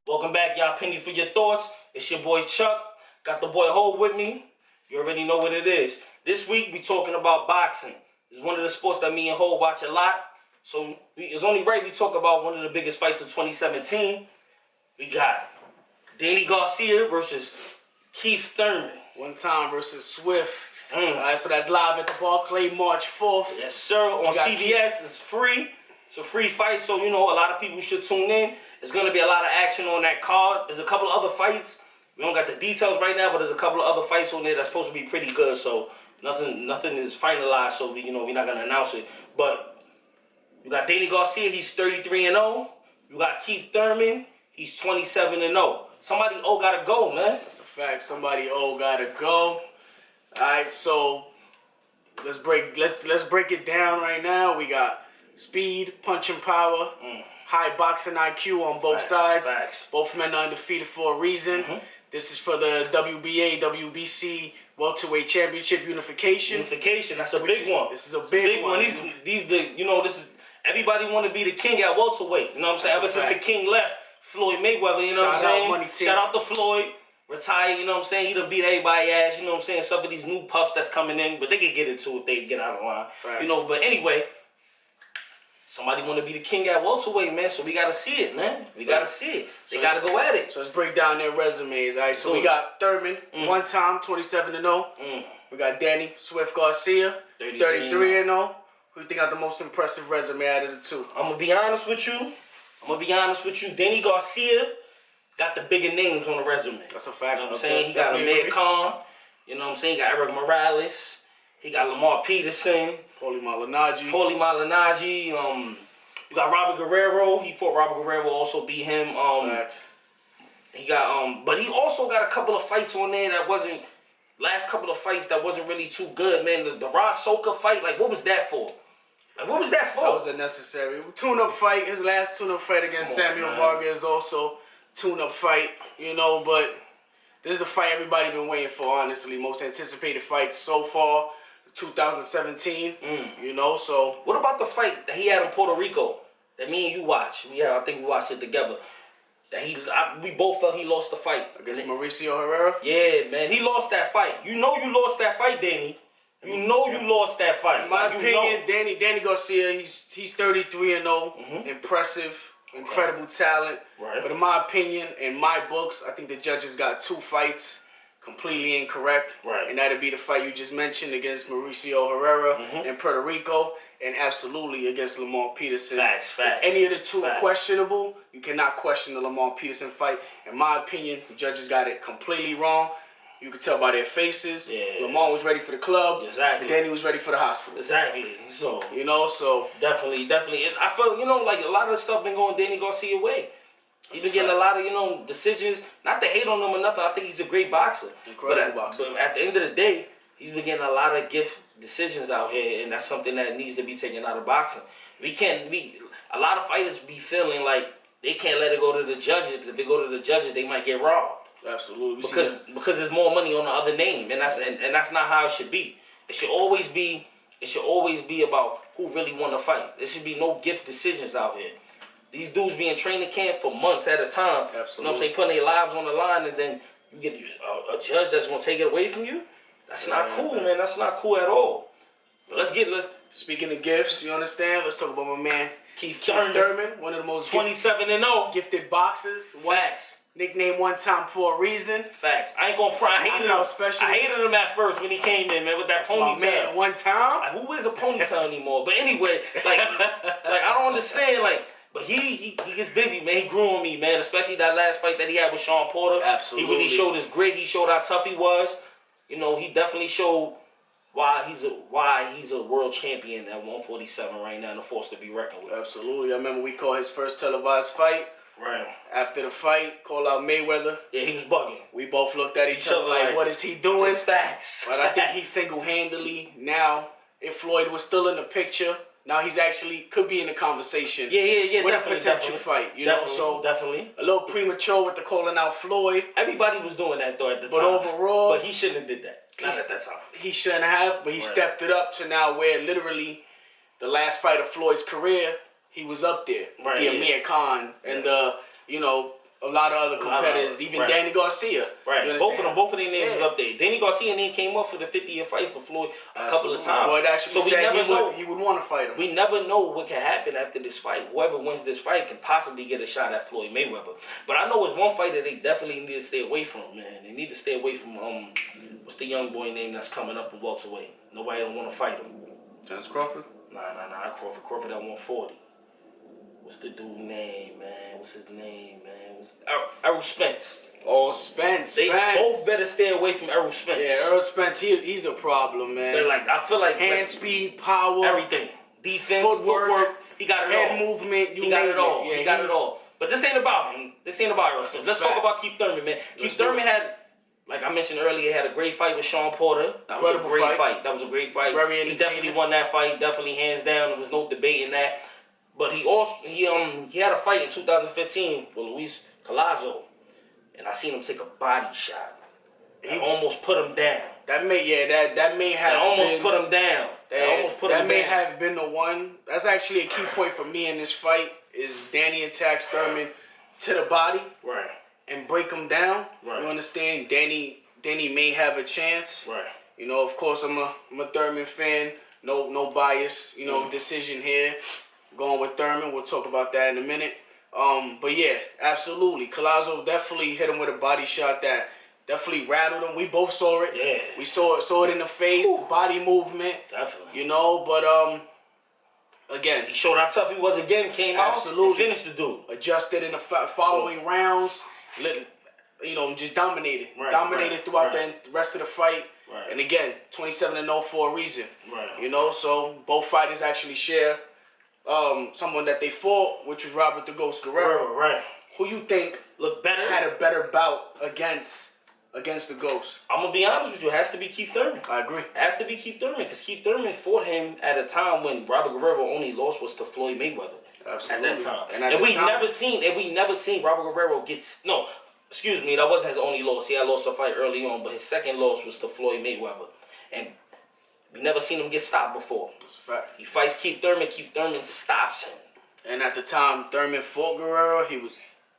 Welcome back, y'all. Penny for your thoughts. It's your boy Chuck. Got the boy Ho with me. You already know what it is. This week we talking about boxing. It's one of the sports that me and Ho watch a lot. So it's only right we talk about one of the biggest fights of 2017. We got Danny Garcia versus Keith Thurman. One Time versus Swift. Alright, so that's live at the Barclay March 4th. Yes, sir. On CBS. It's free. It's a free fight, so you know a lot of people should tune in. There's gonna be a lot of action on that card. There's a couple of other fights. We don't got the details right now, but there's a couple of other fights on there that's supposed to be pretty good. So nothing is finalized. So we're not gonna announce it. But you got Danny Garcia. He's 33-0. You got Keith Thurman. He's 27-0. Somebody gotta go, man. That's a fact. Somebody gotta go. Alright, so let's break it down right now. We got speed, punching power, high boxing IQ on both sides. Facts. Both men are undefeated for a reason. This is for the WBA, WBC welterweight championship unification. That's a big one. This is a big one. This is everybody want to be the king at welterweight. You know what I'm saying? Ever since the king left, Floyd Mayweather. You know what I'm saying? Shout out to Floyd. Retired, you know what I'm saying? He done beat everybody's ass, you know what I'm saying? Some of these new pups that's coming in, but they can get it too if they get out of line. Right. You know, but anyway, somebody want to be the king at welterweight, man, so we got to see it, man. We got to see it. They got to go at it. So let's break down their resumes, all right? So we got Thurman, one time, 27-0. We got Danny Swift Garcia, 33-0. Who you think got the most impressive resume out of the two? I'm going to be honest with you. Danny Garcia got the bigger names on the resume. That's a fact. You know what I'm saying? He got Amir Khan. You know what I'm saying? He got Eric Morales. He got Lamar Peterson. Paulie Malignaggi. You got Robert Guerrero. He fought Robert Guerrero. Also beat him. He got but he also got a couple of fights on there that wasn't. Last couple of fights that wasn't really too good, man. The Rod Soka fight, like what was that for? Like what was that for? That was unnecessary. Tune-up fight. His last tune-up fight against Samuel Vargas also. Tune-up fight, but this is the fight everybody been waiting for, honestly. Most anticipated fight so far, 2017, so. What about the fight that he had in Puerto Rico that me and you watched? I think we watched it together. That we both felt he lost the fight. Against Mauricio Herrera? Yeah, man, he lost that fight. You know you lost that fight, Danny. You know you lost that fight. In my opinion, Danny Garcia, he's 33-0, impressive. Incredible talent. Right. But in my opinion, in my books, I think the judges got two fights completely incorrect. Right. And that'd be the fight you just mentioned against Mauricio Herrera in Puerto Rico, and absolutely against Lamar Peterson. Facts. If any of the two are questionable, you cannot question the Lamar Peterson fight. In my opinion, the judges got it completely wrong. You could tell by their faces. Yeah. Lamar was ready for the club. Exactly. Danny was ready for the hospital. Exactly. So so definitely. I feel like a lot of the stuff been going Danny Garcia way. He's been getting a lot of decisions. Not to hate on him or nothing. I think he's a great boxer. Incredible boxer. But at the end of the day, he's been getting a lot of gift decisions out here, and that's something that needs to be taken out of boxing. A lot of fighters be feeling like they can't let it go to the judges. If they go to the judges, they might get robbed. Absolutely. Because there's more money on the other name, and that's not how it should be. It should always be about who really won the fight. There should be no gift decisions out here. These dudes be in training camp for months at a time. Absolutely. You know what I'm saying? Putting their lives on the line, and then you get a judge that's gonna take it away from you. That's not cool, man. That's not cool at all. But speaking of gifts, you understand? Let's talk about my man Keith Thurman, one of the most 27-0 gifted boxers. Facts. Nicknamed One Time for a reason. Facts. I ain't gonna front. I hated him at first when he came in, man, with that ponytail. Man, One Time. Like, who wears a ponytail anymore? But anyway, I don't understand. But he gets busy, man. He grew on me, man. Especially that last fight that he had with Shawn Porter. Absolutely. He really showed his grit. He showed how tough he was. He definitely showed why he's a world champion at 147 right now and a force to be reckoned with. Absolutely. I remember we called his first televised fight. Right. After the fight, called out Mayweather. Yeah, he was bugging. We both looked at each other like, what is he doing? Facts. But I think he single-handedly now, if Floyd was still in the picture, now he's actually could be in the conversation. Yeah. With a potential fight, So definitely. A little premature with the calling out Floyd. Everybody was doing that though at the time. But overall, but he shouldn't have did that. Not at that time. He shouldn't have, but he stepped it up to now where literally the last fight of Floyd's career, he was up there. Right. The Amir Khan and the a lot of other competitors, even Danny Garcia. Right. Both of their names is up there. Danny Garcia name came up for the 50th fight for Floyd a couple of times. Floyd actually said he would want to fight him. We never know what can happen after this fight. Whoever wins this fight can possibly get a shot at Floyd Mayweather. But I know it's one fight that they definitely need to stay away from, man. They need to stay away from what's the young boy name that's coming up in welterweight? Nobody don't want to fight him. Terence Crawford? Nah, not Crawford. Crawford at 140. What's the dude name, man? What's his name, man? Errol Spence. Oh, Spence. They both better stay away from Errol Spence. Yeah, Errol Spence, he's a problem, man. They're like, I feel like hand speed, power, everything, defense, footwork. He got it all. Head movement. He got it all. Yeah, he got it all. But this ain't about him. This ain't about Errol Spence. Let's talk about Keith Thurman, man. Keith Thurman had, like I mentioned earlier, had a great fight with Shawn Porter. That was a great fight. That was a great fight. He definitely won that fight. Definitely hands down. There was no debating that. But he had a fight in 2015 with Luis Collazo, and I seen him take a body shot. He almost put him down. That may have almost put him down. That may have been the one. That's actually a key point for me in this fight. Is Danny attacks Thurman to the body, right, and break him down. Right. You understand? Danny may have a chance. Right. You know, of course, I'm a Thurman fan. No bias. You know, decision here. Going with Thurman. We'll talk about that in a minute. But yeah, absolutely. Collazo definitely hit him with a body shot that definitely rattled him. We both saw it. Yeah. We saw it in the face, the body movement. Definitely. You know, but again, he showed how tough he was again, came out, and finished the dude. Adjusted in the following rounds. You know, just dominated. Dominated throughout the rest of the fight. Right. And again, 27-0 for a reason. Right. You know, so both fighters actually share someone that they fought, which was Robert the Ghost Guerrero. Right. Who you think looked better? Had a better bout against the Ghost? I'm gonna be honest with you. It has to be Keith Thurman. I agree. It has to be Keith Thurman because Keith Thurman fought him at a time when Robert Guerrero only lost was to Floyd Mayweather. Absolutely. At that time. And we never seen Robert Guerrero get excuse me, that wasn't his only loss. He had lost a fight early on, but his second loss was to Floyd Mayweather. And we never seen him get stopped before. That's a fact. He fights Keith Thurman stops him. And at the time Thurman fought Guerrero,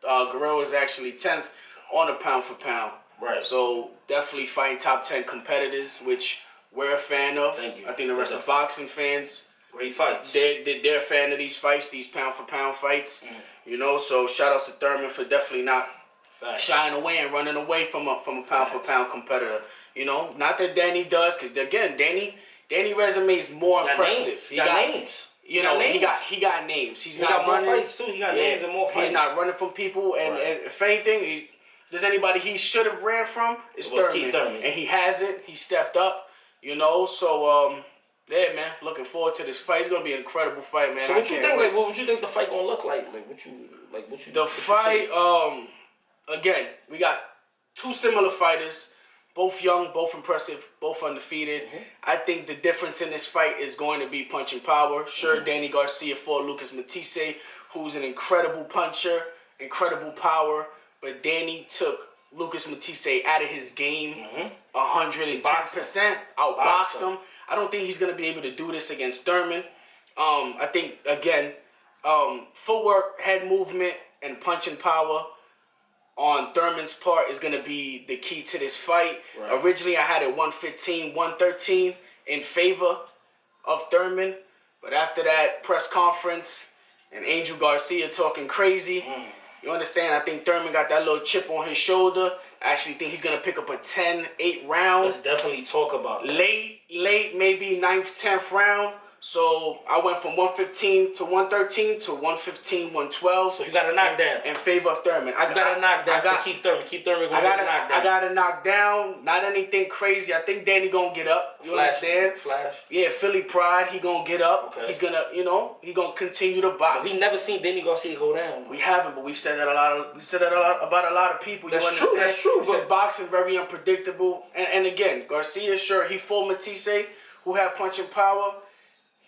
Guerrero was actually 10th on a pound for pound. Right. So definitely fighting top 10 competitors, which we're a fan of. Thank you. I think the rest of boxing fans, great fights. They're a fan of these fights, these pound for pound fights. You know, so shout outs to Thurman for definitely not shying away and running away from a pound for pound competitor. You know, not that Danny does, because again, Danny resume is more impressive. He got names. You know, he got names. He got more fights too. He got names and more fights. He's not running from people, and if anything, there's anybody he should have ran from, it's Thurman. And he hasn't. He stepped up. You know, so yeah, man. Looking forward to this fight. It's gonna be an incredible fight, man. So what you think? Like, what would you think the fight gonna look like? The fight. Again, we got two similar fighters. Both young, both impressive, both undefeated. I think the difference in this fight is going to be punching power. Sure, Danny Garcia fought Lucas Matisse, who's an incredible puncher, incredible power. But Danny took Lucas Matisse out of his game 110%. Outboxed him. I don't think he's going to be able to do this against Thurman. I think, again, footwork, head movement, and punching power on Thurman's part is going to be the key to this fight. Right. Originally, I had it 115, 113 in favor of Thurman. But after that press conference and Angel Garcia talking crazy, you understand, I think Thurman got that little chip on his shoulder. I actually think he's going to pick up a 10-8 round. Let's definitely talk about it. Late, maybe 9th, 10th round. So I went from 115 to 113 to 115, 112. So you got a knockdown in favor of Thurman. I got a knockdown for Keith Thurman. Keith Thurman gonna get a knockdown. I got a knockdown. Not anything crazy. I think Danny gonna get up. You understand? Flash. Yeah, Philly pride. He gonna get up. Okay. He's gonna, he gonna continue to box. But we never seen Danny Garcia go down. We haven't, but we've said that about a lot of people. That's true. That's true. This is boxing very unpredictable. And again, Garcia, sure, he fought Matisse, who had punching power.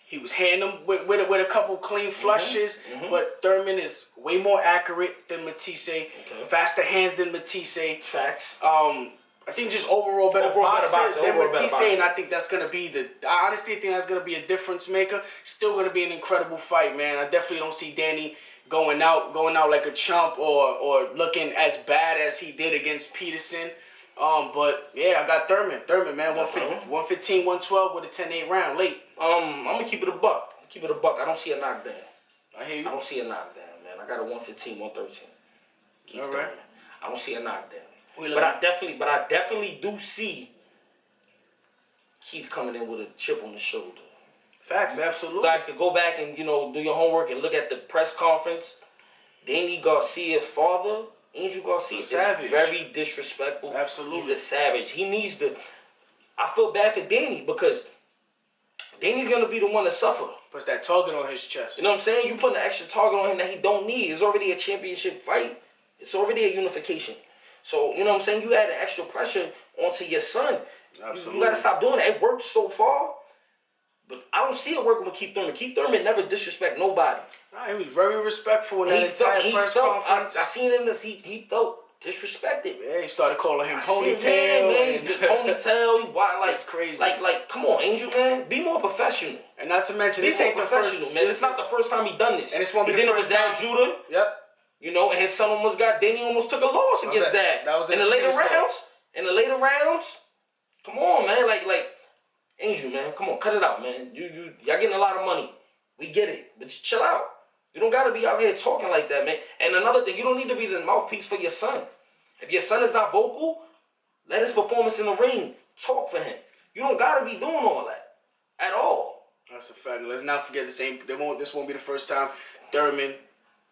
He was handing him with a couple clean flushes, but Thurman is way more accurate than Matisse, faster hands than Matisse. Facts. I think just overall better boxer than Matisse, and I think that's gonna be I honestly think that's gonna be a difference maker. Still gonna be an incredible fight, man. I definitely don't see Danny going out like a chump or looking as bad as he did against Peterson. But yeah, I got Thurman. Thurman, man, 115, 112 with a 10-8 round late. I'm gonna keep it a buck. I don't see a knockdown. I hear you. I don't see a knockdown, man. I got a 115, 113. Keith All right. Thurman. I don't see a knockdown. But I definitely do see Keith coming in with a chip on the shoulder. Facts, absolutely. You guys could go back and, you know, do your homework and look at the press conference. Danny Garcia's father, Angel Garcia, is very disrespectful. Absolutely. He's a savage. He needs to... I feel bad for Danny because Danny's going to be the one to suffer. Puts that target on his chest. You know what I'm saying? You putting an extra target on him that he don't need. It's already a championship fight. It's already a unification. So, you know what I'm saying? You add the extra pressure onto your son. Absolutely. You got to stop doing that. It worked so far. But I don't see it working with Keith Thurman. Keith Thurman never disrespect nobody. Nah, he was very respectful in that entire press conference. I seen in this, he felt disrespected. Yeah, he started calling him ponytail. Man, ponytail. Why, like, that's crazy. Like, come on, Angel, man. Be more professional. And not to mention, this ain't the first, man. It's not the first time he done this. And it's won't be the first time. He did it with Zab Judah. Yep. You know, and his son almost Danny almost took a loss against Zab. That was in the later rounds. In the later rounds. Come on, man. Like, Angel, man. Come on, cut it out, man. Y'all getting a lot of money. We get it. But just chill out. You don't got to be out here talking like that, man. And another thing, you don't need to be the mouthpiece for your son. If your son is not vocal, let his performance in the ring talk for him. You don't got to be doing all that at all. That's a fact. Let's not forget the same. This won't be the first time Thurman,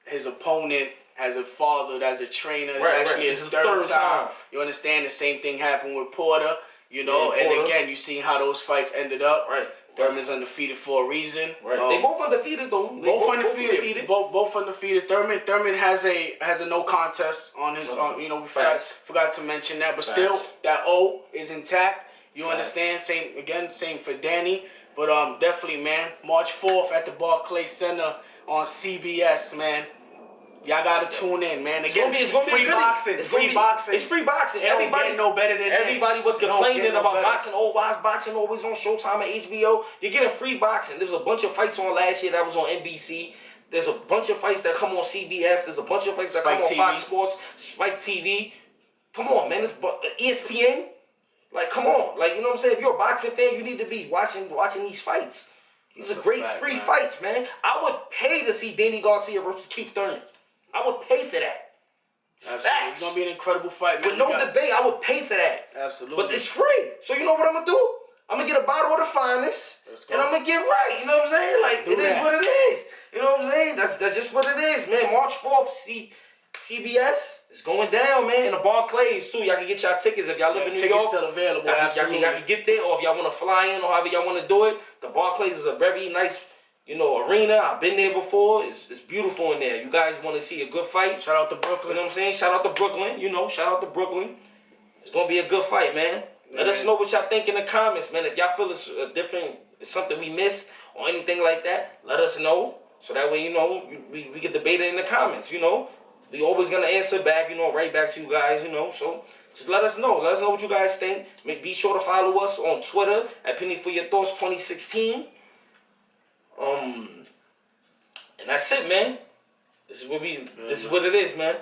his opponent, has a father that's a trainer. It's actually his third time. You understand? The same thing happened with Porter. You know, and again, you see how those fights ended up. Right. Thurman's undefeated for a reason. Right. They both undefeated though. Both undefeated. Both undefeated. Thurman has a no contest on his. You know, we forgot to mention that, but still that O is intact. You understand? Same for Danny. But definitely, man. March 4th at the Barclays Center on CBS, man. Y'all gotta tune in, man. Again, it's gonna be free boxing. It's free boxing. It's free boxing. Everybody know better than this. Everybody was complaining about boxing. Oh, why is boxing always on Showtime and HBO? You're getting free boxing. There's a bunch of fights on last year that was on NBC. There's a bunch of fights that come on CBS. There's a bunch of fights that come on Fox Sports, Spike TV. Come on, man. It's ESPN. Like, come on. Like, you know what I'm saying? If you're a boxing fan, you need to be watching these fights. These are great free fights, man. I would pay to see Danny Garcia versus Keith Thurman. I would pay for that. Absolutely. It's going to be an incredible fight, man. With no debate, I would pay for that. Absolutely. But it's free. So you know what I'm going to do? I'm going to get a bottle of the finest, and I'm going to get right. You know what I'm saying? Like, it is what it is. You know what I'm saying? That's just what it is, man. March 4th, CBS. It's going down, man. In the Barclays, too. Y'all can get y'all tickets if y'all live in New York. Tickets still available, absolutely. Y'all can get there, or if y'all want to fly in, or however y'all want to do it. The Barclays is a very nice, arena. I've been there before. It's beautiful in there. You guys want to see a good fight? Shout out to Brooklyn. You know what I'm saying? Shout out to Brooklyn. Shout out to Brooklyn. It's going to be a good fight, man. Let us know what y'all think in the comments, man. If y'all feel it's it's something we missed or anything like that, let us know. So that way, we can debate it in the comments, We always going to answer back, right back to you guys, So just let us know. Let us know what you guys think. Be sure to follow us on Twitter at Penny for Your Thoughts 2016. And that's it, man. This is what it is, man.